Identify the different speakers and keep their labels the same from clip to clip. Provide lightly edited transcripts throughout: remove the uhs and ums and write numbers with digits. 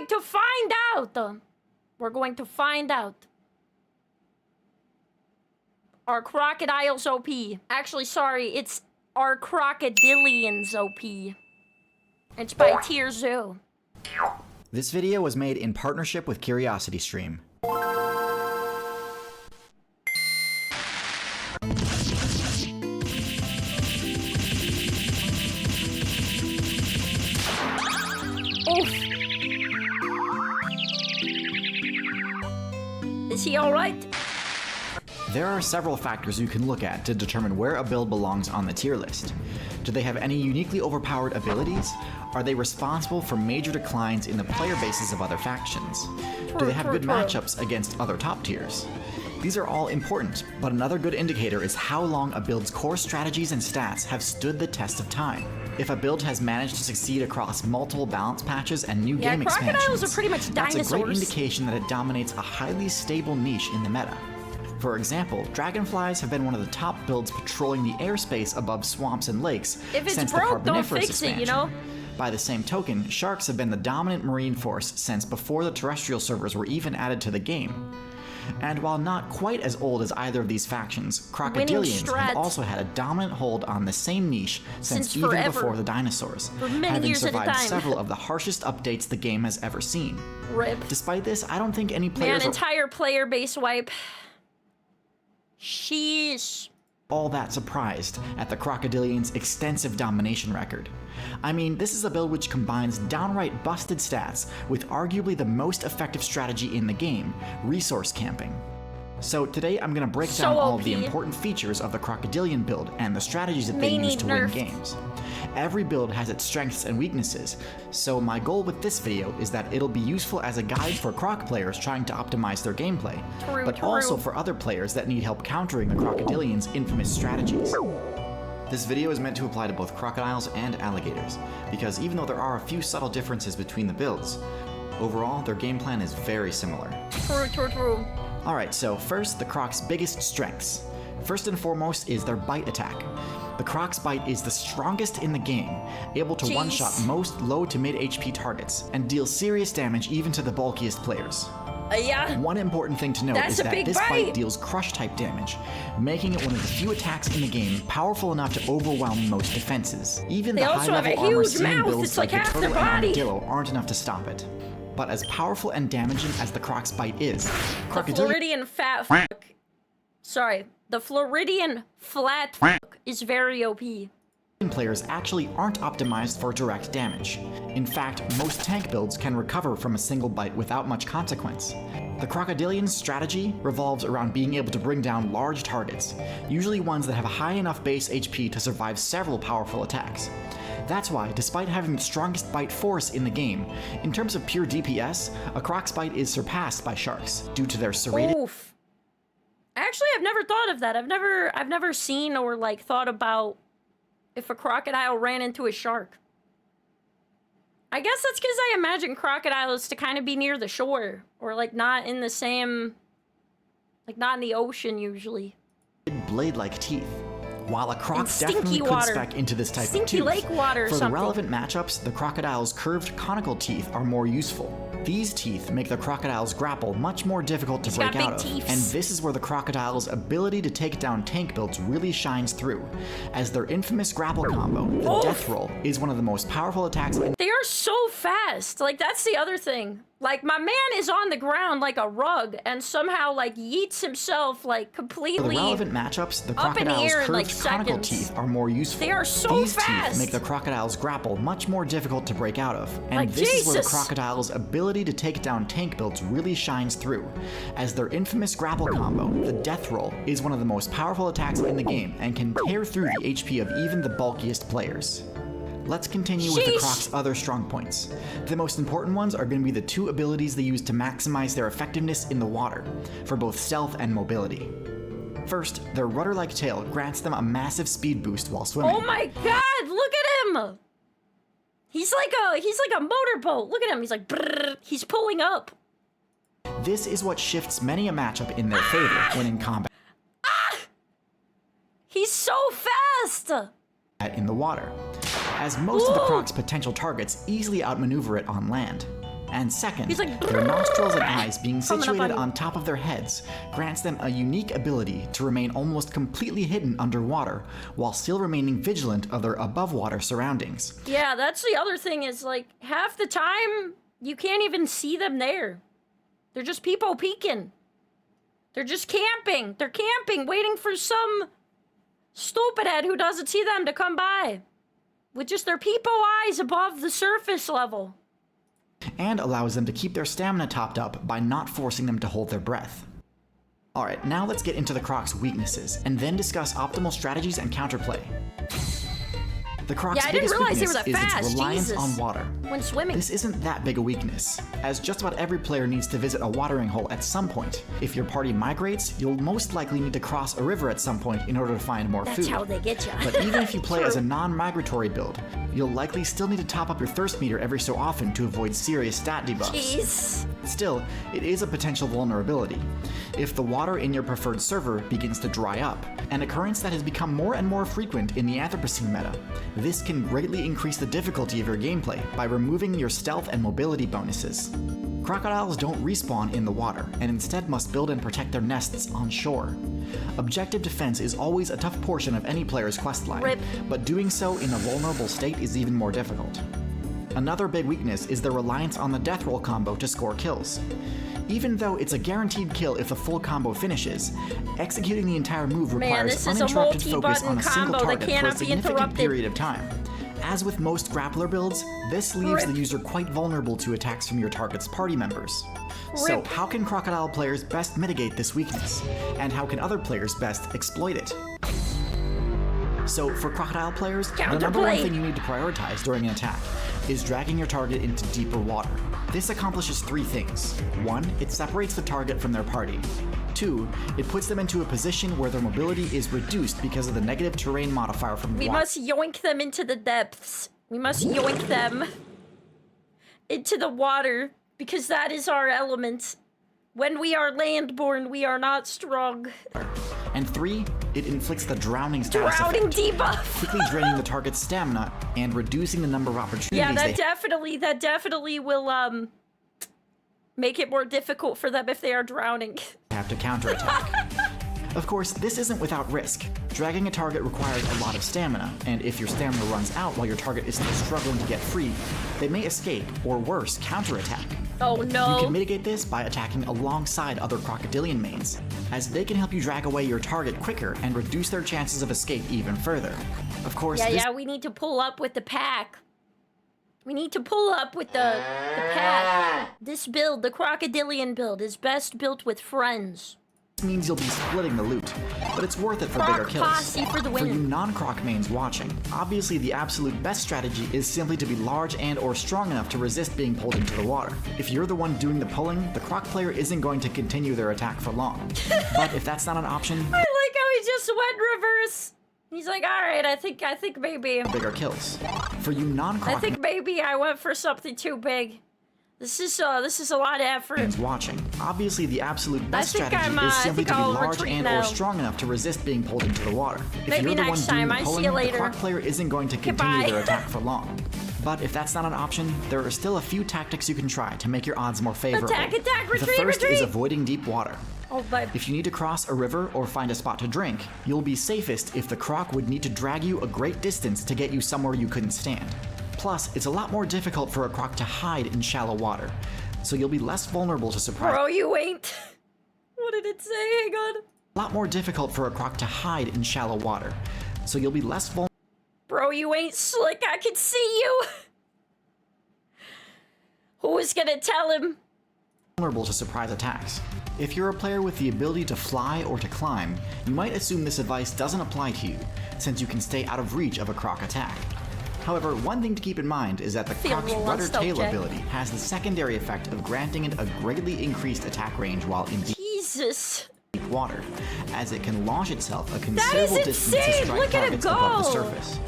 Speaker 1: going to find out. We're going to find out. Our Crocodiles OP. Actually, sorry, it's our Crocodilians OP. It's by tierzoo.
Speaker 2: This video was made in partnership with CuriosityStream.
Speaker 1: Oof. Is he alright?
Speaker 2: There are several factors you can look at to determine where a build belongs on the tier list. Do they have any uniquely overpowered abilities? Are they responsible for major declines in the player bases of other factions? Do they have good matchups against other top tiers? These are all important, but another good indicator is how long a build's core strategies and stats have stood the test of time. If a build has managed to succeed across multiple balance patches and new game expansions,
Speaker 1: crocodiles are pretty much dinosaurs.
Speaker 2: That's a great indication that it dominates a highly stable niche in the meta. For example, dragonflies have been one of the top builds patrolling the airspace above swamps and lakes since the Carboniferous expansion.
Speaker 1: You know?
Speaker 2: By the same token, sharks have been the dominant marine force since before the terrestrial servers were even added to the game. And while not quite as old as either of these factions, Crocodilians have also had a dominant hold on the same niche since even before the dinosaurs, having survived several of the harshest updates the game has ever seen.
Speaker 1: RIP.
Speaker 2: Despite this, I don't think any players
Speaker 1: an entire player base wipe. Sheesh.
Speaker 2: All that surprised at the Crocodilians' extensive domination record. I mean, this is a build which combines downright busted stats with arguably the most effective strategy in the game, resource camping. So today I'm going to break down all of the important features of the Crocodilian build and the strategies that they use to win games. Every build has its strengths and weaknesses, so my goal with this video is that it'll be useful as a guide for Croc players trying to optimize their gameplay, but also for other players that need help countering the Crocodilians' infamous strategies. This video is meant to apply to both crocodiles and alligators, because even though there are a few subtle differences between the builds, overall their game plan is very similar.
Speaker 1: True.
Speaker 2: Alright, so first, the Croc's biggest strengths. First and foremost is their bite attack. The Croc's bite is the strongest in the game, able to one-shot most low to mid HP targets, and deal serious damage even to the bulkiest players.
Speaker 1: Yeah.
Speaker 2: One important thing to note is that this bite deals crush-type damage, making it one of the few attacks in the game powerful enough to overwhelm most defenses. Even the high-level armor-seeing builds like the Turtle and Armadillo aren't enough to stop it. But as powerful and damaging as the Croc's bite is,
Speaker 1: the Floridian fat fuck. Sorry, the Floridian flat fuck is very OP.
Speaker 2: Players actually aren't optimized for direct damage. In fact, most tank builds can recover from a single bite without much consequence. The Crocodilian's strategy revolves around being able to bring down large targets, usually ones that have a high enough base HP to survive several powerful attacks. That's why, despite having the strongest bite force in the game, in terms of pure DPS, a Croc's bite is surpassed by sharks due to their serrated.
Speaker 1: Oof. Actually, I've never thought of that. I've never seen or like thought about if a crocodile ran into a shark. I guess that's because I imagine crocodiles to kind of be near the shore or like not in the same, like not in the ocean usually.
Speaker 2: Blade-like teeth. While a croc definitely could spec into this type of tooth,
Speaker 1: lake water or
Speaker 2: for
Speaker 1: something.
Speaker 2: The relevant matchups, the crocodile's curved conical teeth are more useful. These teeth make the crocodile's grapple much more difficult to break out of, and this is where the crocodile's ability to take down tank builds really shines through, as their infamous grapple combo, the death roll, is one of the most powerful attacks in—
Speaker 1: They are so fast! Like, that's the other thing. Like, my man is on the ground like a rug, and somehow, like, yeets himself, like, completely
Speaker 2: For the relevant matchups, the crocodile's curved conical teeth are more useful.
Speaker 1: They are so fast!
Speaker 2: These teeth make the crocodile's grapple much more difficult to break out of, and this is where the crocodile's ability to take down tank builds really shines through, as their infamous grapple combo, the death roll, is one of the most powerful attacks in the game, and can tear through the HP of even the bulkiest players. Let's continue with the Croc's other strong points. The most important ones are going to be the two abilities they use to maximize their effectiveness in the water, for both stealth and mobility. First, their rudder-like tail grants them a massive speed boost while swimming.
Speaker 1: Oh my god, look at him! He's like a motorboat. Look at him, he's like brrr, he's pulling up.
Speaker 2: This is what shifts many a matchup in their favor when in combat.
Speaker 1: He's so fast!
Speaker 2: In the water, as most of the Croc's potential targets easily outmaneuver it on land. And second,
Speaker 1: He's like,
Speaker 2: their nostrils and eyes being
Speaker 1: coming up
Speaker 2: situated
Speaker 1: on you.
Speaker 2: on top of their heads grants them a unique ability to remain almost completely hidden underwater while still remaining vigilant of their above-water surroundings.
Speaker 1: Yeah, that's the other thing is, like, half the time, you can't even see them there. They're just people peeking. They're just camping. They're camping, waiting for some stupid head who doesn't see them to come by. With just their peepo eyes above the surface level.
Speaker 2: And allows them to keep their stamina topped up by not forcing them to hold their breath. Alright, now let's get into the Croc's weaknesses, and then discuss optimal strategies and counterplay. The Croc's
Speaker 1: Yeah, I didn't
Speaker 2: biggest
Speaker 1: realize they
Speaker 2: weakness
Speaker 1: were
Speaker 2: is
Speaker 1: that
Speaker 2: its
Speaker 1: fast,
Speaker 2: reliance
Speaker 1: Jesus.
Speaker 2: on water.
Speaker 1: When swimming.
Speaker 2: This isn't that big a weakness, as just about every player needs to visit a watering hole at some point. If your party migrates, you'll most likely need to cross a river at some point in order to find more
Speaker 1: That's
Speaker 2: food.
Speaker 1: how they get you.
Speaker 2: But even if you play as a non-migratory build, you'll likely still need to top up your thirst meter every so often to avoid serious stat debuffs.
Speaker 1: Jeez.
Speaker 2: Still, it is a potential vulnerability. If the water in your preferred server begins to dry up, an occurrence that has become more and more frequent in the Anthropocene meta, this can greatly increase the difficulty of your gameplay by removing your stealth and mobility bonuses. Crocodiles don't respawn in the water, and instead must build and protect their nests on shore. Objective defense is always a tough portion of any player's questline,
Speaker 1: Rip.
Speaker 2: but doing so in a vulnerable state is even more difficult. Another big weakness is their reliance on the death roll combo to score kills. Even though it's a guaranteed kill if the full combo finishes, executing the entire move
Speaker 1: Man,
Speaker 2: requires
Speaker 1: this is a
Speaker 2: uninterrupted focus
Speaker 1: multi-button
Speaker 2: on a single
Speaker 1: combo that
Speaker 2: target for a
Speaker 1: cannot be
Speaker 2: significant
Speaker 1: interrupted.
Speaker 2: period of time. As with most grappler builds, this leaves
Speaker 1: Rip.
Speaker 2: the user quite vulnerable to attacks from your target's party members. So
Speaker 1: Rip.
Speaker 2: how can Crocodile players best mitigate this weakness? And how can other players best exploit it? So for Crocodile players, the number one
Speaker 1: Counterplay.
Speaker 2: thing you need to prioritize during an attack is dragging your target into deeper water. This accomplishes three things. 1, it separates the target from their party. 2, it puts them into a position where their mobility is reduced because of the negative terrain modifier from
Speaker 1: We
Speaker 2: water.
Speaker 1: must yoink them into the depths. We must yoink them into the water because that is our element. When we are landborn, we are not strong.
Speaker 2: And 3, it inflicts the drowning status
Speaker 1: Drowning
Speaker 2: effect,
Speaker 1: debuff.
Speaker 2: quickly draining the target's stamina and reducing the number of opportunities
Speaker 1: Yeah,
Speaker 2: they
Speaker 1: that definitely will make it more difficult for them if they are drowning.
Speaker 2: have to counterattack. Of course, this isn't without risk. Dragging a target requires a lot of stamina, and if your stamina runs out while your target is still struggling to get free, they may escape, or worse, counterattack.
Speaker 1: Oh
Speaker 2: You
Speaker 1: no.
Speaker 2: can mitigate this by attacking alongside other Crocodilian mains, as they can help you drag away your target quicker and reduce their chances of escape even further. Of course,
Speaker 1: Yeah, we need to pull up with the pack. We need to pull up with the pack. This build, the Crocodilian build, is best built with friends.
Speaker 2: this means you'll be splitting the loot, but it's worth it for bigger
Speaker 1: Croc
Speaker 2: kills.
Speaker 1: posse for the
Speaker 2: For you
Speaker 1: win.
Speaker 2: non-Croc mains watching, obviously the absolute best strategy is simply to be large and or strong enough to resist being pulled into the water. If you're the one doing the pulling, the Croc player isn't going to continue their attack for long. But if that's not an option,
Speaker 1: I like how he just went reverse. He's like, all right, I think maybe,
Speaker 2: bigger kills. For you
Speaker 1: I
Speaker 2: non-Croc
Speaker 1: think maybe I went for something too big. This is a lot of effort.
Speaker 2: fans watching, obviously the absolute best
Speaker 1: think
Speaker 2: strategy
Speaker 1: I'm,
Speaker 2: is
Speaker 1: I
Speaker 2: simply
Speaker 1: think
Speaker 2: to be
Speaker 1: I'll
Speaker 2: large
Speaker 1: retreat
Speaker 2: and
Speaker 1: now.
Speaker 2: or strong enough to resist being pulled into the water. If
Speaker 1: Maybe
Speaker 2: you're the one
Speaker 1: next
Speaker 2: doing
Speaker 1: time.
Speaker 2: the
Speaker 1: I see
Speaker 2: pulling,
Speaker 1: you
Speaker 2: the
Speaker 1: later.
Speaker 2: Croc player isn't going to continue
Speaker 1: Goodbye.
Speaker 2: their attack for long. But if that's not an option, there are still a few tactics you can try to make your odds more favorable.
Speaker 1: Attack,
Speaker 2: the
Speaker 1: retreat,
Speaker 2: first
Speaker 1: retreat.
Speaker 2: is avoiding deep water.
Speaker 1: Oh, but
Speaker 2: If you need to cross a river or find a spot to drink, you'll be safest if the Croc would need to drag you a great distance to get you somewhere you couldn't stand. Plus, it's a lot more difficult for a Croc to hide in shallow water, so you'll be less vulnerable to surprise.
Speaker 1: bro, you ain't. What did it say? Hang on.
Speaker 2: A lot more difficult for a Croc to hide in shallow water, so you'll be less
Speaker 1: Bro, you ain't slick. I can see you. Who was gonna tell him?
Speaker 2: vulnerable to surprise attacks. If you're a player with the ability to fly or to climb, you might assume this advice doesn't apply to you, since you can stay out of reach of a Croc attack. However, one thing to keep in mind is that the
Speaker 1: Feel
Speaker 2: Croc's
Speaker 1: a little
Speaker 2: rudder tail
Speaker 1: unstealth,
Speaker 2: ability has the secondary effect of granting it a greatly increased attack range while in
Speaker 1: Jesus.
Speaker 2: deep water, as it can launch itself a considerable distance to
Speaker 1: insane!
Speaker 2: strike
Speaker 1: Look at it
Speaker 2: targets above the
Speaker 1: go!
Speaker 2: surface.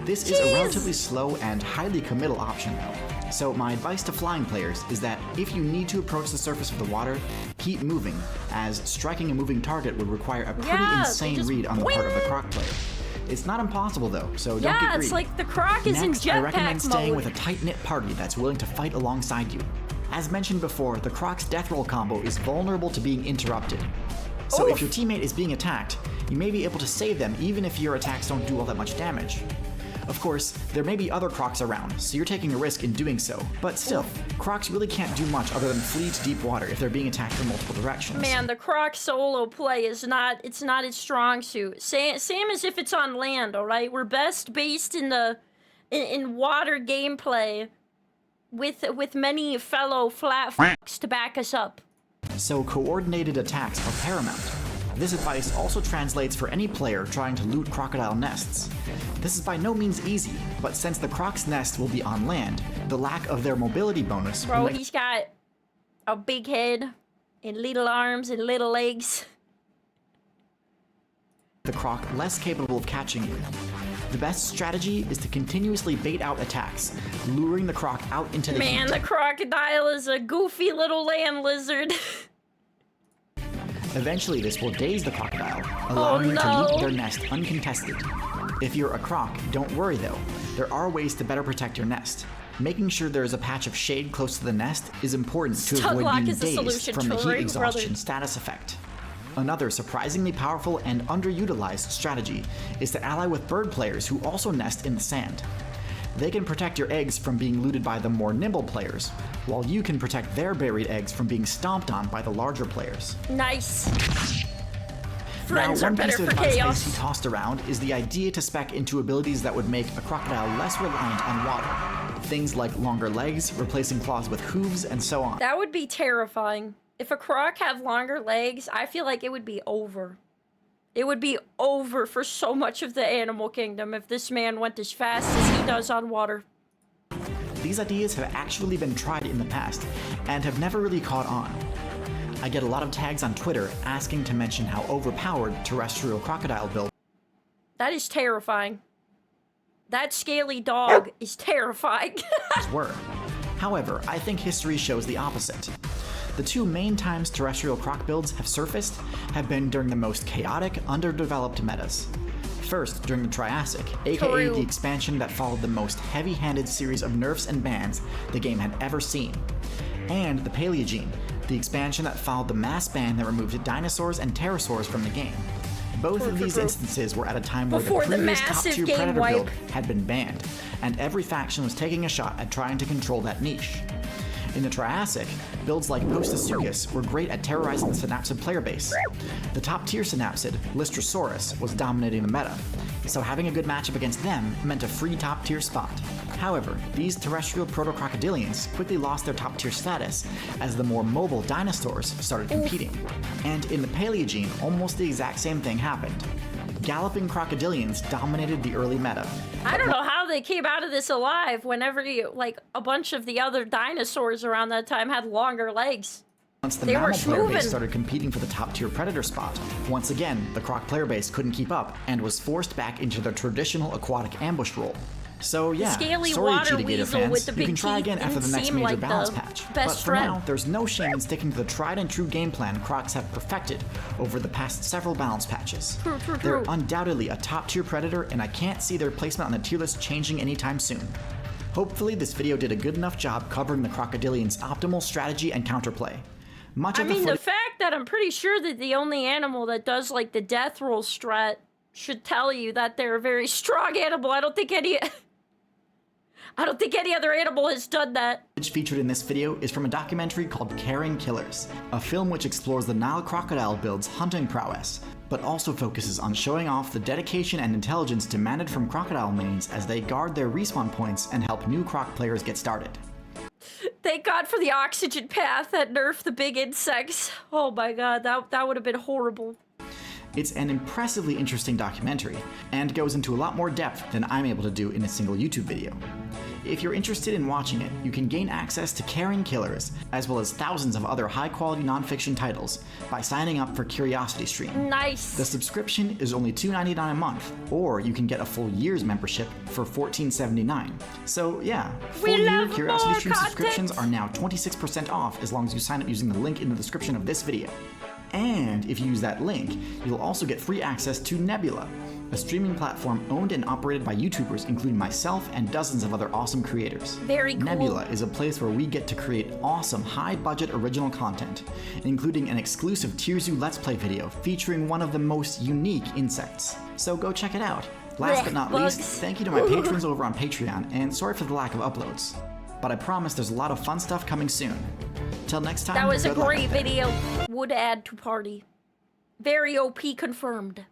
Speaker 2: This is a
Speaker 1: Jeez!
Speaker 2: relatively slow and highly committal option though, so my advice to flying players is that if you need to approach the surface of the water, keep moving, as striking a moving target would require a pretty
Speaker 1: Yeah, they
Speaker 2: insane
Speaker 1: just
Speaker 2: read on the part of the
Speaker 1: wing.
Speaker 2: Croc player. It's not impossible though, so don't get
Speaker 1: Yeah,
Speaker 2: greedy.
Speaker 1: it's like the Croc is
Speaker 2: Next,
Speaker 1: in
Speaker 2: I recommend
Speaker 1: jetpack
Speaker 2: staying
Speaker 1: mode.
Speaker 2: with a tight-knit party that's willing to fight alongside you. As mentioned before, the Croc's death roll combo is vulnerable to being interrupted. So if your teammate is being attacked, you may be able to save them even if your attacks don't do all that much damage. Of course, there may be other Crocs around, so you're taking a risk in doing so, but still, Crocs really can't do much other than flee to deep water if they're being attacked from multiple directions.
Speaker 1: Man, the Croc solo play is not its strong suit. Same as if it's on land, alright? We're best based in water gameplay with many fellow flat fucks to back us up.
Speaker 2: So coordinated attacks are paramount. This advice also translates for any player trying to loot crocodile nests. This is by no means easy, but since the Croc's nest will be on land, the lack of their mobility bonus will
Speaker 1: Bro,
Speaker 2: make
Speaker 1: he's got a big head and little arms and little legs.
Speaker 2: the Croc less capable of catching you. The best strategy is to continuously bait out attacks, luring the Croc out into the heat.
Speaker 1: The crocodile is a goofy little land lizard.
Speaker 2: Eventually, this will daze the crocodile, allowing you to loot their nest uncontested. If you're a croc, don't worry though. There are ways to better protect your nest. Making sure there is a patch of shade close to the nest is important to avoid being dazed from the heat exhaustion status effect. Another surprisingly powerful and underutilized strategy is to ally with bird players who also nest in the sand. They can protect your eggs from being looted by the more nimble players, while you can protect their buried eggs from being stomped on by the larger players.
Speaker 1: Nice.
Speaker 2: Friends
Speaker 1: are better for chaos.
Speaker 2: One piece of advice I see tossed around is the idea to spec into abilities that would make a crocodile less reliant on water. Things like longer legs, replacing claws with hooves, and so on.
Speaker 1: That would be terrifying. If a croc had longer legs, I feel like it would be over. It would be over for so much of the animal kingdom if this man went as fast as he does on water.
Speaker 2: These ideas have actually been tried in the past, and have never really caught on. I get a lot of tags on Twitter asking to mention how overpowered terrestrial crocodile builds
Speaker 1: That is terrifying. That scaly dog is terrifying.
Speaker 2: were. However, I think history shows the opposite. The two main times terrestrial croc builds have surfaced have been during the most chaotic, underdeveloped metas. First, during the Triassic, aka the expansion that followed the most heavy-handed series of nerfs and bans the game had ever seen. And the Paleogene, the expansion that followed the mass ban that removed dinosaurs and pterosaurs from the game. Both of these instances were at a time where the previous top-tier Predator build had been banned, and every faction was taking a shot at trying to control that niche. In the Triassic, builds like Postosuchus were great at terrorizing the Synapsid player base. The top-tier Synapsid, Lystrosaurus, was dominating the meta, so having a good matchup against them meant a free top-tier spot. However, these terrestrial proto-crocodilians quickly lost their top-tier status as the more mobile dinosaurs started competing. And in the Paleogene, almost the exact same thing happened. Galloping crocodilians dominated the early meta.
Speaker 1: I don't know how they came out of this alive whenever a bunch of the other dinosaurs around that time had longer legs.
Speaker 2: Once the mammal player base started competing for the top-tier predator spot, once again, the croc player base couldn't keep up and was forced back into the traditional aquatic ambush role. So yeah,
Speaker 1: scaly
Speaker 2: sorry
Speaker 1: water
Speaker 2: Cheetah
Speaker 1: weasel
Speaker 2: fans,
Speaker 1: with the big
Speaker 2: you can try
Speaker 1: teeth
Speaker 2: again after the next
Speaker 1: seem
Speaker 2: major
Speaker 1: like
Speaker 2: balance
Speaker 1: the
Speaker 2: patch.
Speaker 1: best
Speaker 2: But for
Speaker 1: friend.
Speaker 2: now, there's no shame in sticking to the tried and true game plan Crocs have perfected over the past several balance patches. They're undoubtedly a top-tier predator, and I can't see their placement on the tier list changing anytime soon. Hopefully this video did a good enough job covering the Crocodilians' optimal strategy and counterplay.
Speaker 1: The fact that I'm pretty sure that the only animal that does the death roll strat should tell you that they're a very strong animal. I don't think any other animal has done that.
Speaker 2: Featured in this video is from a documentary called Caring Killers, a film which explores the Nile crocodile build's hunting prowess, but also focuses on showing off the dedication and intelligence demanded from crocodile mains as they guard their respawn points and help new croc players get started.
Speaker 1: Thank God for the oxygen path that nerfed the big insects. Oh my God, that would have been horrible.
Speaker 2: It's an impressively interesting documentary, and goes into a lot more depth than I'm able to do in a single YouTube video. If you're interested in watching it, you can gain access to Caring Killers, as well as thousands of other high-quality nonfiction titles, by signing up for CuriosityStream.
Speaker 1: Nice!
Speaker 2: The subscription is only $2.99 a month, or you can get a full year's membership for $14.79. So yeah, full-year CuriosityStream subscriptions are now 26% off as long as you sign up using the link in the description of this video. And if you use that link, you'll also get free access to Nebula, a streaming platform owned and operated by YouTubers including myself and dozens of other awesome creators.
Speaker 1: Very cool.
Speaker 2: Nebula is a place where we get to create awesome, high-budget original content, including an exclusive tierzoo Let's Play video featuring one of the most unique insects. So go check it out. Last but not least, thank you to my patrons over on Patreon, and sorry for the lack of uploads. But I promise there's a lot of fun stuff coming soon. Till next time,
Speaker 1: That was a
Speaker 2: good luck
Speaker 1: great
Speaker 2: out there.
Speaker 1: video. Would add to party. Very OP confirmed.